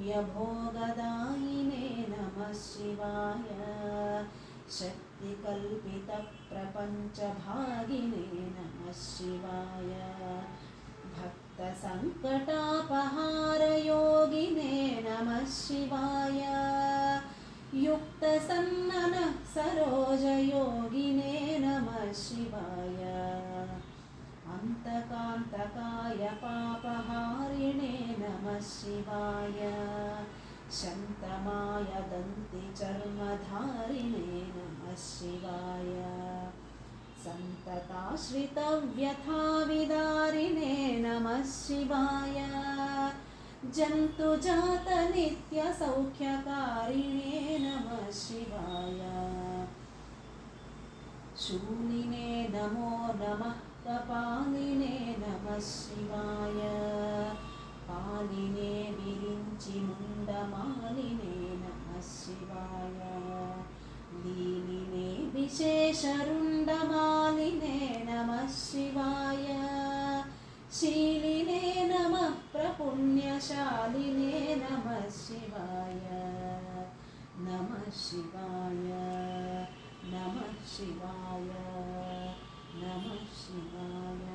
द्रव्यभोगदायिने नमः शिवाय शक्तिकल्पितप्रपञ्चभागिने नमः शिवाय भक्तसङ्कटापहारयोगिने नमः शिवाय युक्तसन्ननः सरोजयोगिने नमः शिवाय अन्तकान्तकाय पापहारिणे नमः शिवाय शन्तमाय दन्तिचर्मधारिणे नमः शिवाय सन्तताश्रितव्यथाविदारिणे नमः शिवाय जन्तुजातनित्यसौख्यकारिणे नमः शिवाय शूलिने नमो नमः कपालिने नमः शिवाय पालिने विरिञ्चिमुण्डमालिने नमः शिवाय लीलिने विशेषरुण्डमालिने नमः शिवाय शीलिने नमः प्रपुण्यशालिने नमः शिवाय नमः शिवाय नमः शिवाय नमः शिवाय।